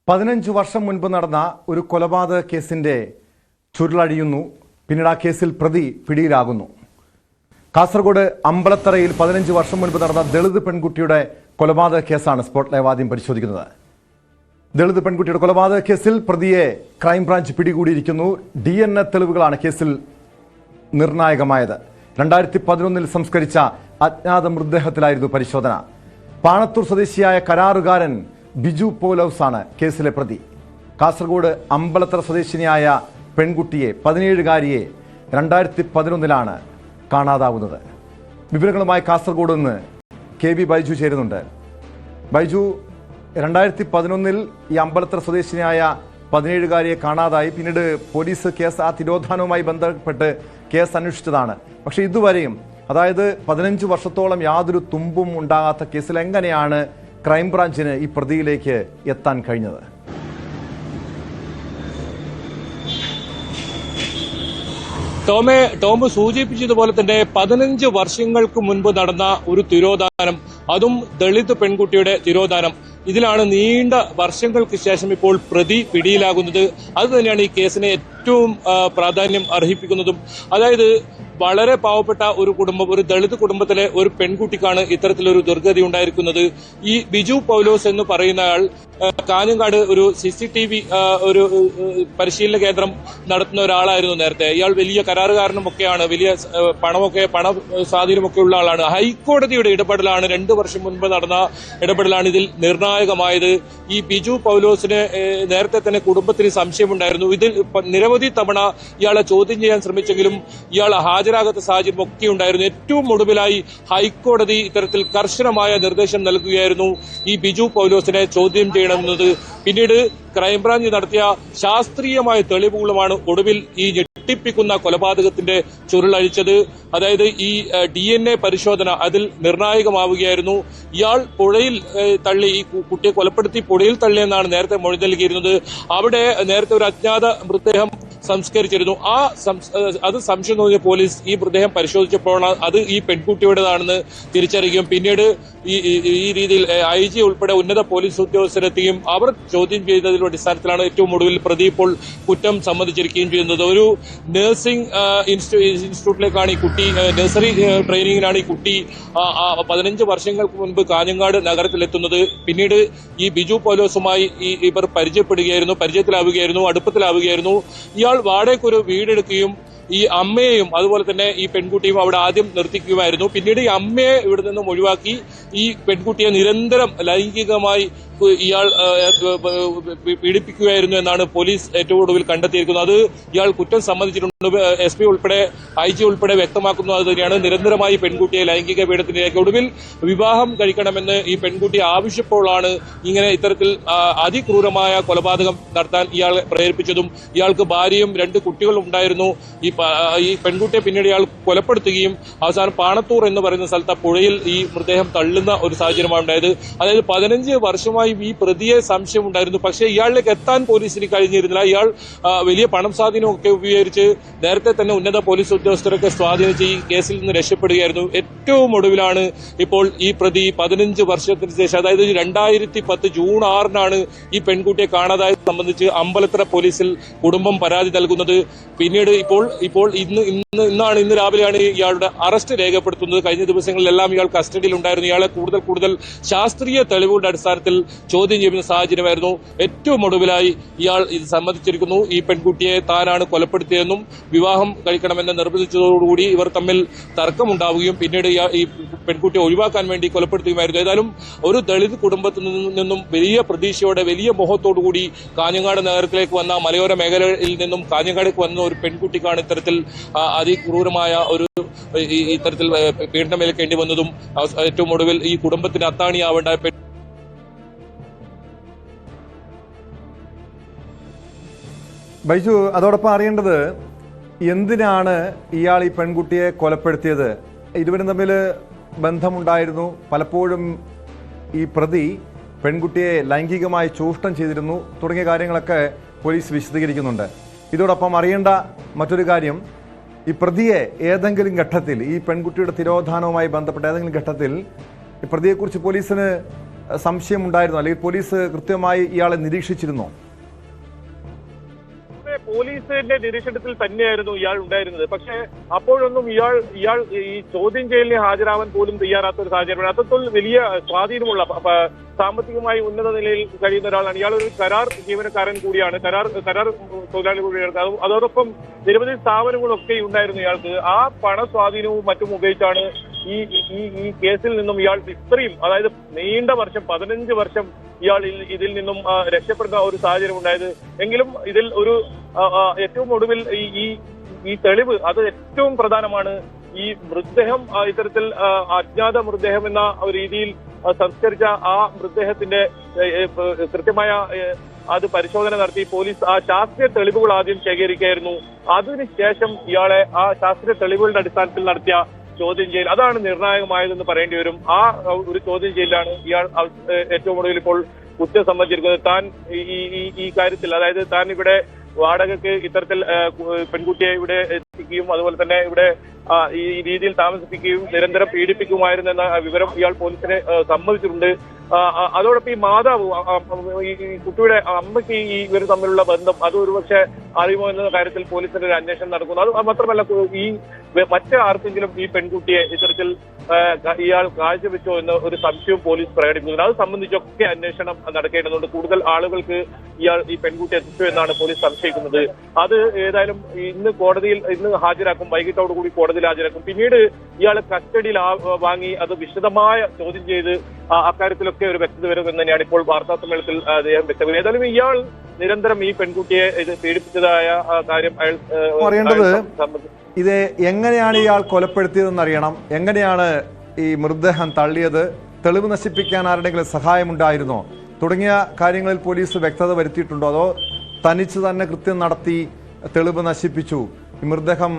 15 വർഷം മുൻപ് നടന്ന ഒരു കൊലപാതക കേസിന്റെ ചുരുളഴിയുന്നു. പിന്നീട് ആ കേസിൽ പ്രതി പിടിയിലാകുന്നു. കാസർഗോഡ് അമ്പലത്തറയിൽ 15 വർഷം മുൻപ് നടന്ന ദളിത് പെൺകുട്ടിയുടെ കൊലപാതക കേസാണ് സ്പോട്ട് ലൈവ് ആദ്യം പരിശോധിക്കുന്നത്. ദളിത് പെൺകുട്ടിയുടെ കൊലപാതക കേസിൽ പ്രതിയെ ക്രൈംബ്രാഞ്ച് പിടികൂടിയിരിക്കുന്നു. DNA തെളിവുകളാണ് കേസിൽ നിർണായകമായത്. 2011 സംസ്കരിച്ച അജ്ഞാത മൃതദേഹത്തിലായിരുന്നു പരിശോധന. പാണത്തൂർ സ്വദേശിയായ കരാറുകാരൻ ബിജു പൗലോസ് ആണ് കേസിലെ പ്രതി. കാസർഗോഡ് അമ്പലത്തറ സ്വദേശിനിയായ പെൺകുട്ടിയെ 17-കാരിയെ 2011 കാണാതാവുന്നത്. വിവരങ്ങളുമായി കാസർഗോഡ് നിന്ന് KV ബൈജു ചേരുന്നുണ്ട്. ബൈജു, 2011 ഈ അമ്പലത്തറ സ്വദേശിനിയായ 17-കാരിയെ കാണാതായി. പിന്നീട് പോലീസ് കേസ് ആ തിരോധാനവുമായി ബന്ധപ്പെട്ട് കേസ് അന്വേഷിച്ചതാണ്. പക്ഷേ ഇതുവരെയും, അതായത് 15 വർഷത്തോളം യാതൊരു തുമ്പും ഉണ്ടാകാത്ത കേസിൽ എങ്ങനെയാണ് ക്രൈംബ്രാഞ്ചിന് ഈ പ്രതിയിലേക്ക് എത്താൻ കഴിഞ്ഞത്? ടോം സൂചിപ്പിച്ചതുപോലെ തന്നെ 15 വർഷങ്ങൾക്ക് മുൻപ് നടന്ന ഒരു തിരോധാനം, അതും ദളിത് പെൺകുട്ടിയുടെ തിരോധാനം. ഇതിലാണ് നീണ്ട വർഷങ്ങൾക്ക് ശേഷം ഇപ്പോൾ പ്രതി പിടിയിലാകുന്നത്. അത് തന്നെയാണ് ഈ കേസിനെ ഏറ്റവും പ്രാധാന്യം അർഹിപ്പിക്കുന്നതും. അതായത് വളരെ പാവപ്പെട്ട ഒരു കുടുംബം, ഒരു ദളിത് കുടുംബത്തിലെ ഒരു പെൺകുട്ടിക്കാണ് ഇത്തരത്തിലൊരു ദുർഗതി ഉണ്ടായിരിക്കുന്നത്. ഈ ബിജു പൗലോസ് എന്ന് പറയുന്ന ആൾ കാഞ്ഞങ്ങാട് ഒരു CCTV ഒരു പരിശീലന കേന്ദ്രം നടത്തുന്ന ഒരാളായിരുന്നു നേരത്തെ. ഇയാൾ വലിയ കരാറുകാരനുമൊക്കെയാണ്, വലിയ പണ സ്വാധീനമൊക്കെ ഉള്ള ആളാണ്. ഹൈക്കോടതിയുടെ ഇടപെടലാണ്, 2 വർഷം മുൻപ് നടന്ന ഇടപെടലാണ് ഇതിൽ നിർണായകമായത്. ഈ ബിജു പൗലോസിന് നേരത്തെ തന്നെ കുടുംബത്തിന് സംശയമുണ്ടായിരുന്നു. ഇതിൽ നിരവധി തവണ ഇയാളെ ചോദ്യം ചെയ്യാൻ ശ്രമിച്ചെങ്കിലും ഇയാൾ ഹാജരാകാത്ത സാഹചര്യം ഒക്കെ ഉണ്ടായിരുന്നു. ഏറ്റവും ഒടുവിലായി ഹൈക്കോടതി ഇത്തരത്തിൽ കർശനമായ നിർദ്ദേശം നൽകുകയായിരുന്നു ഈ ബിജു പൗലോസിനെ ചോദ്യം ചെയ്യണമെന്നത്. പിന്നീട് ക്രൈംബ്രാഞ്ച് നടത്തിയ ശാസ്ത്രീയമായ തെളിവുകളുമാണ് ഒടുവിൽ ഈ ഞെട്ടിപ്പിക്കുന്ന കൊലപാതകത്തിന്റെ ചുരുളഴിച്ചത്. അതായത് ഈ DNA പരിശോധന അതിൽ നിർണായകമാവുകയായിരുന്നു. ഇയാൾ പുഴയിൽ തള്ളി, ഈ കുട്ടിയെ കൊലപ്പെടുത്തി പുഴയിൽ തള്ളിയെന്നാണ് നേരത്തെ മൊഴി നൽകിയിരുന്നത്. അവിടെ നേരത്തെ ഒരു അജ്ഞാത മൃതദേഹം സംസ്കരിച്ചിരുന്നു. അത് സംശയം തോന്നിയ പോലീസ് ഈ മൃതദേഹം പരിശോധിച്ചപ്പോഴാണ് അത് ഈ പെൺകുട്ടിയുടേതാണെന്ന് തിരിച്ചറിയുകയും പിന്നീട് ഈ രീതിയിൽ IG ഉൾപ്പെടെ ഉന്നത പോലീസ് ഉദ്യോഗസ്ഥരെത്തുകയും അവർ ചോദ്യം ചെയ്തതിന്റെ അടിസ്ഥാനത്തിലാണ് ഏറ്റവും ഒടുവിൽ പ്രതി ഇപ്പോൾ കുറ്റം സമ്മതിച്ചിരിക്കുകയും ചെയ്യുന്നത്. ഒരു നഴ്സിംഗ് ഇൻസ്റ്റിറ്റ്യൂട്ടിലേക്കാണ് ഈ കുട്ടി, നഴ്സറി ട്രെയിനിങ്ങിനാണ് ഈ കുട്ടി 15 വർഷങ്ങൾക്ക് മുൻപ് കാഞ്ഞങ്ങാട് നഗരത്തിലെത്തുന്നത്. പിന്നീട് ഈ ബിജു പൗലോസുമായി ഇവർ പരിചയത്തിലാവുകയായിരുന്നു, അടുപ്പത്തിലാവുകയായിരുന്നു. ഇയാൾ വാടകയ്ക്കൊരു വീടെടുക്കുകയും ഈ അമ്മയെയും അതുപോലെ തന്നെ ഈ പെൺകുട്ടിയും അവിടെ ആദ്യം നിർത്തിക്കുകയായിരുന്നു. പിന്നീട് ഈ അമ്മയെ ഇവിടെ നിന്നും ഒഴിവാക്കി ഈ പെൺകുട്ടിയെ നിരന്തരം ലൈംഗികമായി ഇയാൾ പീഡിപ്പിക്കുകയായിരുന്നു എന്നാണ് പോലീസ് ഏറ്റവും ഒടുവിൽ കണ്ടെത്തിയിരിക്കുന്നത്. അത് ഇയാൾ കുറ്റം സമ്മതിച്ചിട്ടുണ്ട്. SP ഉൾപ്പെടെ IG ഉൾപ്പെടെ വ്യക്തമാക്കുന്നു അത് തന്നെയാണ്. നിരന്തരമായി പെൺകുട്ടിയെ ലൈംഗിക പീഡനത്തിലേക്ക്, ഒടുവിൽ വിവാഹം കഴിക്കണമെന്ന് ഈ പെൺകുട്ടി ആവശ്യപ്പോഴാണ് ഇങ്ങനെ ഇത്തരത്തിൽ അതിക്രൂരമായ കൊലപാതകം നടത്താൻ ഇയാളെ പ്രേരിപ്പിച്ചതും. ഇയാൾക്ക് ഭാര്യയും 2 കുട്ടികളും ഉണ്ടായിരുന്നു. ഈ പെൺകുട്ടിയെ പിന്നീട് ഇയാൾ കൊലപ്പെടുത്തുകയും അവസാനം പാണത്തൂർ എന്ന് പറയുന്ന സ്ഥലത്ത് പുഴയിൽ ഈ മൃതദേഹം തള്ളുന്ന ഒരു സാഹചര്യമാണ് ഉണ്ടായത്. അതായത് 15 വർഷമായി ഈ പ്രതിയെ സംശയം ഉണ്ടായിരുന്നു. പക്ഷേ ഇയാളിലേക്ക് എത്താൻ പോലീസിന് കഴിഞ്ഞിരുന്നില്ല. ഇയാൾ വലിയ പണം സ്വാധീനമൊക്കെ ഉപയോഗിച്ച് നേരത്തെ തന്നെ ഉന്നത പോലീസ് ഉദ്യോഗസ്ഥരൊക്കെ സ്വാധീനിച്ച് ഈ കേസിൽ നിന്ന് രക്ഷപ്പെടുകയായിരുന്നു. ഏറ്റവും ഒടുവിലാണ് ഇപ്പോൾ ഈ പ്രതി 15 വർഷത്തിന് ശേഷം, അതായത് 2010 ജൂൺ 6-നാണ് ഈ പെൺകുട്ടിയെ കാണാതായത് സംബന്ധിച്ച് അമ്പലത്തറ പോലീസിൽ കുടുംബം പരാതി നൽകുന്നത്. പിന്നീട് ഇന്ന് രാവിലെയാണ് ഇയാളുടെ അറസ്റ്റ് രേഖപ്പെടുത്തുന്നത്. കഴിഞ്ഞ ദിവസങ്ങളിലെല്ലാം ഇയാൾ കസ്റ്റഡിയിൽ ഉണ്ടായിരുന്നു. ഇയാളെ കൂടുതൽ ശാസ്ത്രീയ തെളിവുകളുടെ അടിസ്ഥാനത്തിൽ ചോദ്യം ചെയ്യുന്ന സാഹചര്യമായിരുന്നു. ഏറ്റവും ഒടുവിലായി ഇയാൾ ഇത് സമ്മതിച്ചിരിക്കുന്നു. ഈ പെൺകുട്ടിയെ താനാണ് കൊലപ്പെടുത്തിയതെന്നും വിവാഹം കഴിക്കണമെന്ന് നിർബന്ധിച്ചതോടുകൂടി ഇവർ തമ്മിൽ തർക്കമുണ്ടാവുകയും പിന്നീട് ഈ പെൺകുട്ടിയെ ഒഴിവാക്കാൻ വേണ്ടി കൊലപ്പെടുത്തുകയായിരുന്നു. ഏതായാലും ഒരു ദളിത് കുടുംബത്തിൽ നിന്നും വലിയ പ്രതീക്ഷയോടെ, വലിയ മോഹത്തോടുകൂടി കാഞ്ഞങ്ങാട് നഗരത്തിലേക്ക് വന്ന, മലയോര മേഖലയിൽ നിന്നും കാഞ്ഞങ്ങാടേക്ക് വന്ന ഒരു പെൺകുട്ടിക്കാണ് ഇത്തരത്തിൽ അതിക്രൂരമായ ഇത്തരത്തിൽ പീഡനം ഏൽക്കേണ്ടി വന്നതും ഏറ്റവും ഒടുവിൽ ഈ കുടുംബത്തിന് അത്താണിയാവേണ്ട ബൈജു, അതോടൊപ്പം അറിയേണ്ടത്, എന്തിനാണ് ഇയാൾ ഈ പെൺകുട്ടിയെ കൊലപ്പെടുത്തിയത്? ഇരുവരും തമ്മിൽ ബന്ധമുണ്ടായിരുന്നു. പലപ്പോഴും ഈ പ്രതി പെൺകുട്ടിയെ ലൈംഗികമായി ചൂഷണം ചെയ്തിരുന്നു തുടങ്ങിയ കാര്യങ്ങളൊക്കെ പോലീസ് വിശദീകരിക്കുന്നുണ്ട്. ഇതോടൊപ്പം അറിയേണ്ട മറ്റൊരു കാര്യം, ഈ പ്രതിയെ ഏതെങ്കിലും ഘട്ടത്തിൽ, ഈ പെൺകുട്ടിയുടെ തിരോധാനവുമായി ബന്ധപ്പെട്ട ഏതെങ്കിലും ഘട്ടത്തിൽ ഈ പ്രതിയെക്കുറിച്ച് പോലീസിന് സംശയമുണ്ടായിരുന്നോ, അല്ലെങ്കിൽ പോലീസ് കൃത്യമായി ഇയാളെ നിരീക്ഷിച്ചിരുന്നോ? പോലീസിന്റെ നിരീക്ഷണത്തിൽ തന്നെയായിരുന്നു ഇയാൾ ഉണ്ടായിരുന്നത്. പക്ഷേ അപ്പോഴൊന്നും ഇയാൾ ഈ ചോദ്യം ചെയ്യലിന് ഹാജരാവാൻ പോലും തയ്യാറാത്ത ഒരു സാഹചര്യമാണ്. അത്രത്തോളം വലിയ സ്വാധീനമുള്ള സാമ്പത്തികമായി ഉന്നത നിലയിൽ കഴിയുന്ന ഒരാളാണ്. ഇയാൾ ഒരു കരാർ ജീവനക്കാരൻ കൂടിയാണ്, കരാർ തൊഴിലാളി കൂടിയാണ്. അതോടൊപ്പം നിരവധി സ്ഥാപനങ്ങളൊക്കെ ഉണ്ടായിരുന്നു ഇയാൾക്ക്. ആ പണസ്വാധീനവും മറ്റും ഉപയോഗിച്ചാണ് ഈ കേസിൽ നിന്നും ഇയാൾ ഇത്രയും, അതായത് നീണ്ട വർഷം 15 വർഷം ഇയാൾ ഇതിൽ നിന്നും രക്ഷപ്പെടുന്ന ഒരു സാഹചര്യം ഉണ്ടായത്. എങ്കിലും ഇതിൽ ഒരു ഏറ്റവും ഒടുവിൽ ഈ തെളിവ് അത് ഏറ്റവും പ്രധാനമാണ്. ഈ മൃതദേഹം ഇത്തരത്തിൽ അജ്ഞാത മൃതദേഹം എന്ന ഒരു രീതിയിൽ സംസ്കരിച്ച ആ മൃതദേഹത്തിന്റെ കൃത്യമായ അത് പരിശോധന നടത്തി പോലീസ് ആ ശാസ്ത്രീയ തെളിവുകൾ ആദ്യം ശേഖരിക്കുകയായിരുന്നു. അതിനുശേഷം ഇയാളെ ആ ശാസ്ത്രീയ തെളിവുകളുടെ അടിസ്ഥാനത്തിൽ നടത്തിയ ചോദ്യം ചെയ്യൽ അതാണ് നിർണായകമായതെന്ന് പറയേണ്ടി വരും. ആ ഒരു ചോദ്യം ചെയ്യലാണ് ഇയാൾ ഏറ്റവും ഒടുവിൽ ഇപ്പോൾ കുറ്റം സമ്മതിച്ചിരിക്കുന്നത്. താൻ ഈ കാര്യത്തിൽ, അതായത് താൻ ഇവിടെ വാടകയ്ക്ക് ഇത്തരത്തിൽ പെൺകുട്ടിയെ ഇവിടെ എത്തിക്കുകയും അതുപോലെ തന്നെ ഇവിടെ ഈ രീതിയിൽ താമസിപ്പിക്കുകയും നിരന്തരം പീഡിപ്പിക്കുമായിരുന്നു എന്ന വിവരം ഇയാൾ പോലീസിനെ സമ്മതിച്ചിട്ടുണ്ട്. അതോടൊപ്പം ഈ മാതാവ്, ഈ കുട്ടിയുടെ അമ്മയ്ക്ക് ഇവർ തമ്മിലുള്ള ബന്ധം അത് ഒരുപക്ഷെ അറിയുമോ എന്ന കാര്യത്തിൽ പോലീസിന്റെ ഒരു അന്വേഷണം നടക്കുന്നു. അത് മാത്രമല്ല ഈ മറ്റാർക്കെങ്കിലും ഈ പെൺകുട്ടിയെ ഇത്തരത്തിൽ ഇയാൾ കാഴ്ചവെച്ചോ എന്ന ഒരു സംശയവും പോലീസ് പ്രകടിപ്പിക്കുന്നു. അത് സംബന്ധിച്ചൊക്കെ അന്വേഷണം നടക്കേണ്ടതുണ്ട്. കൂടുതൽ ആളുകൾക്ക് ഈ പെൺകുട്ടി എത്തിച്ചു എന്നാണ് പോലീസ് സംശയിക്കുന്നത്. അത് ഏതായാലും ഇന്ന് ഹാജരാക്കും, വൈകിട്ടോടുകൂടി കോടതിയിൽ ഹാജരാക്കും. പിന്നീട് ഇയാളെ കസ്റ്റഡിയിൽ വാങ്ങി അത് വിശദമായ ചോദ്യം ചെയ്ത് അക്കാര്യത്തിലൊക്കെ ഒരു വ്യക്തത വരുമെന്ന് തന്നെയാണ് ഇപ്പോൾ വാർത്താ സമ്മേളനത്തിൽ അദ്ദേഹം വ്യക്തമാക്കി. ഏതായാലും ഇയാൾ നിരന്തരം ഈ പെൺകുട്ടിയെ ഇത് പീഡിപ്പിച്ചതായ കാര്യം അറിയേണ്ടത് ഇത് എങ്ങനെയാണ് ഇയാൾ കൊലപ്പെടുത്തിയതെന്ന് അറിയണം. എങ്ങനെയാണ് ഈ മൃതദേഹം തള്ളിയത്, തെളിവ് നശിപ്പിക്കാൻ ആരുടെങ്കിലും സഹായമുണ്ടായിരുന്നോ തുടങ്ങിയ കാര്യങ്ങളിൽ പോലീസ് വ്യക്തത വരുത്തിയിട്ടുണ്ടോ, അതോ തനിച്ച് തന്നെ കൃത്യം നടത്തി തെളിവ് നശിപ്പിച്ചു, ഈ മൃതദേഹം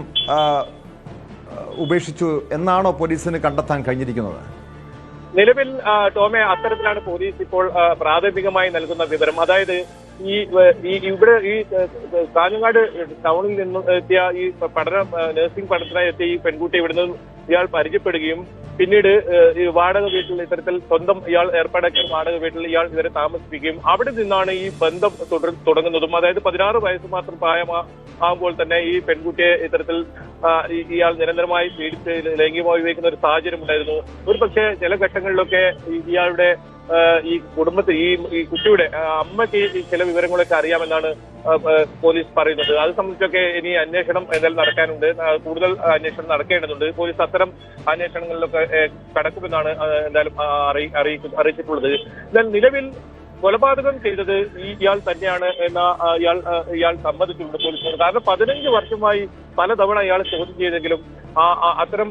ഉപേക്ഷിച്ചു എന്നാണോ പോലീസിന് കണ്ടെത്താൻ കഴിഞ്ഞിരിക്കുന്നത്? നിലവിൽ ടോമെ അത്തരത്തിലാണ് പോലീസ് ഇപ്പോൾ പ്രാഥമികമായി നൽകുന്ന വിവരം. അതായത് ഇവിടെ ഈ കാഞ്ഞങ്ങാട് ടൗണിൽ നിന്ന് എത്തിയ ഈ നഴ്സിംഗ് പഠനത്തിനായി എത്തിയ ഈ പെൺകുട്ടി ഇവിടുന്ന് ഇയാൾ പരിചയപ്പെടുകയും പിന്നീട് ഈ വാടക വീട്ടിൽ ഇത്തരത്തിൽ സ്വന്തം ഇയാൾ ഏർപ്പാടാക്കിയ വാടക വീട്ടിൽ ഇയാൾ ഇവരെ താമസിപ്പിക്കുകയും അവിടെ നിന്നാണ് ഈ ബന്ധം തുടങ്ങുന്നതും. അതായത് 16 വയസ്സ് മാത്രം പ്രായമാകുമ്പോൾ തന്നെ ഈ പെൺകുട്ടിയെ ഇത്തരത്തിൽ ഇയാൾ നിരന്തരമായി പീഡിച്ച് ലൈംഗികമായി ഉപയോഗിക്കുന്ന ഒരു സാഹചര്യം ഉണ്ടായിരുന്നു. ഒരു പക്ഷേ ചില ഘട്ടങ്ങളിലൊക്കെ ഇയാളുടെ ഈ കുടുംബത്തിൽ ഈ കുട്ടിയുടെ അമ്മയ്ക്ക് ചില വിവരങ്ങളൊക്കെ അറിയാമെന്നാണ് പോലീസ് പറയുന്നത്. അത് സംബന്ധിച്ചൊക്കെ ഇനി അന്വേഷണം എന്തായാലും നടക്കാനുണ്ട്, കൂടുതൽ അന്വേഷണം നടക്കേണ്ടതുണ്ട്. പോലീസ് അത്തരം അന്വേഷണങ്ങളിലൊക്കെ കടക്കുമെന്നാണ് എന്തായാലും അറിയിച്ചിട്ടുള്ളത്. എന്നാൽ നിലവിൽ കൊലപാതകം ചെയ്തത് ഇയാൾ തന്നെയാണ് എന്ന ഇയാൾ സമ്മതിച്ചിട്ടുണ്ട് പോലീസിനോട്. കാരണം 15 വർഷമായി പലതവണ ഇയാൾ ചോദ്യം ചെയ്തെങ്കിലും അത്തരം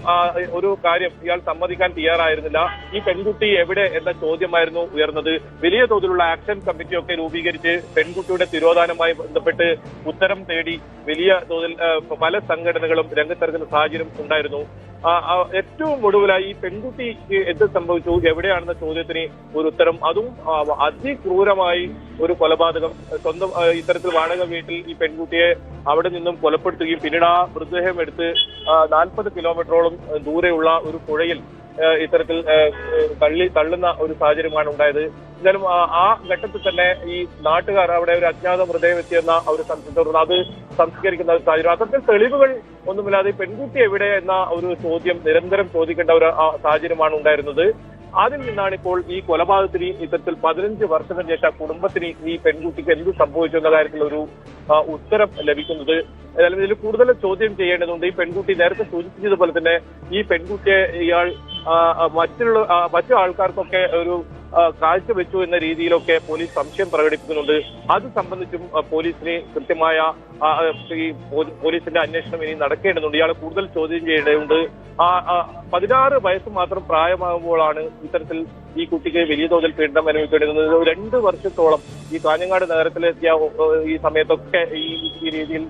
ഒരു കാര്യം ഇയാൾ സമ്മതിക്കാൻ തയ്യാറായിരുന്നില്ല. ഈ പെൺകുട്ടി എവിടെ എന്ന ചോദ്യമായിരുന്നു ഉയർന്നത്. വലിയ തോതിലുള്ള ആക്ഷൻ കമ്മിറ്റിയൊക്കെ രൂപീകരിച്ച് പെൺകുട്ടിയുടെ തിരോധാനവുമായി ബന്ധപ്പെട്ട് ഉത്തരം തേടി വലിയ തോതിൽ പല സംഘടനകളും രംഗത്തിറങ്ങുന്ന സാഹചര്യം ഉണ്ടായിരുന്നു. ഏറ്റവും ഒടുവിലായി ഈ പെൺകുട്ടിക്ക് എന്ത് സംഭവിച്ചു, എവിടെയാണെന്ന ചോദ്യത്തിന് ഒരു ഉത്തരം, അതും അതിക്രൂരമായി ഒരു കൊലപാതകം. സ്വന്തം ഇത്തരത്തിൽ വാടക വീട്ടിൽ ഈ പെൺകുട്ടിയെ അവിടെ നിന്നും കൊലപ്പെടുത്തുകയും പിന്നീട് ആ മൃതദേഹം എടുത്ത് 40 കിലോമീറ്ററോളം ദൂരെയുള്ള ഒരു പുഴയിൽ ഇത്തരത്തിൽ തള്ളുന്ന ഒരു സാഹചര്യമാണ് ഉണ്ടായത്. എന്നാലും ആ ഘട്ടത്തിൽ തന്നെ ഈ നാട്ടുകാർ അവിടെ ഒരു അജ്ഞാത മൃതദേഹം എത്തിയെന്ന ഒരു സംശയം അത് സംസ്കരിക്കുന്ന ഒരു സാഹചര്യം. അത്തരത്തിൽ തെളിവുകൾ ഒന്നുമില്ലാതെ പെൺകുട്ടി എവിടെ എന്ന ഒരു ചോദ്യം നിരന്തരം ചോദിക്കേണ്ട ഒരു സാഹചര്യമാണ് ഉണ്ടായിരുന്നത്. അതിൽ നിന്നാണ് ഇപ്പോൾ ഈ കൊലപാതകത്തിന് ഇത്തരത്തിൽ 15 വർഷത്തിന് ശേഷം കുടുംബത്തിന് ഈ പെൺകുട്ടിക്ക് എന്ത് സംഭവിച്ചു എന്ന കാര്യത്തിൽ ഒരു ഉത്തരം ലഭിക്കുന്നത്. ഏതായാലും ഇതിൽ കൂടുതൽ ചോദ്യം ചെയ്യേണ്ടതുണ്ട്. ഈ പെൺകുട്ടി നേരത്തെ സൂചിപ്പിച്ചതുപോലെ തന്നെ ഈ പെൺകുട്ടിയെ ഇയാൾ മറ്റു ആൾക്കാർക്കൊക്കെ ഒരു കാഴ്ചവെച്ചു എന്ന രീതിയിലൊക്കെ പോലീസ് സംശയം പ്രകടിപ്പിക്കുന്നുണ്ട്. അത് സംബന്ധിച്ചും പോലീസിന് കൃത്യമായ ഈ പോലീസിന്റെ അന്വേഷണം ഇനി നടക്കേണ്ടതുണ്ട്. ഇയാളെ കൂടുതൽ ചോദ്യം ചെയ്യേണ്ടതുണ്ട്. 16 വയസ്സ് മാത്രം പ്രായമാകുമ്പോഴാണ് ഇത്തരത്തിൽ ഈ കുട്ടിക്ക് വലിയ തോതിൽ പീഡനം അനുഭവിക്കേണ്ടത്. 2 വർഷത്തോളം ഈ കാഞ്ഞങ്ങാട് നഗരത്തിലെത്തിയ ഈ സമയത്തൊക്കെ ഈ രീതിയിൽ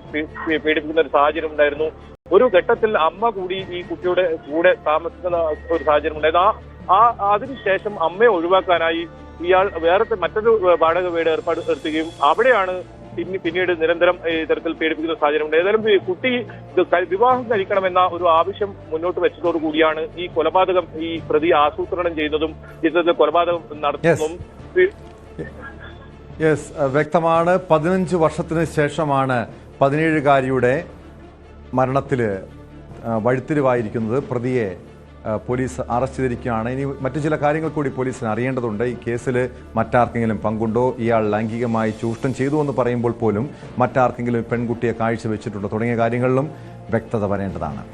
പീഡിപ്പിക്കുന്ന ഒരു സാഹചര്യം ഉണ്ടായിരുന്നു. ഒരു ഘട്ടത്തിൽ അമ്മ കൂടി ഈ കുട്ടിയുടെ കൂടെ താമസിക്കുന്ന ഒരു സാഹചര്യം ഉണ്ടായിരുന്നു. അതിനുശേഷം അമ്മയെ ഒഴിവാക്കാനായി ഇയാൾ മറ്റൊരു വാടക വീട് ഏർപ്പെടുത്തുകയും അവിടെയാണ് പിന്നീട് നിരന്തരം ഇത്തരത്തിൽ പീഡിപ്പിക്കുന്ന സാഹചര്യമുണ്ട്. ഏതായാലും കുട്ടി വിവാഹം കഴിക്കണമെന്ന ഒരു ആവശ്യം മുന്നോട്ട് വെച്ചതോടുകൂടിയാണ് ഈ കൊലപാതകം ഈ പ്രതി ആസൂത്രണം ചെയ്യുന്നതും ഇത്തരത്തിൽ കൊലപാതകം നടത്തുന്നതും. വ്യക്തമാണ്. 15 വർഷത്തിന് ശേഷമാണ് 17-കാരിയുടെ മരണത്തിൽ വഴിത്തിരിവായിരിക്കുന്നത്. പ്രതിയെ പോലീസ് അറസ്റ്റ് ചെയ്തിരിക്കുകയാണ്. ഇനി മറ്റു ചില കാര്യങ്ങൾ കൂടി പോലീസിന് അറിയേണ്ടതുണ്ട്. ഈ കേസിൽ മറ്റാർക്കെങ്കിലും പങ്കുണ്ടോ, ഇയാൾ ലൈംഗികമായി ചൂഷണം ചെയ്തു എന്ന് പറയുമ്പോൾ പോലും മറ്റാർക്കെങ്കിലും പെൺകുട്ടിയെ കാഴ്ചവെച്ചിട്ടുണ്ടോ തുടങ്ങിയ കാര്യങ്ങളിലും വ്യക്തത വരേണ്ടതാണ്.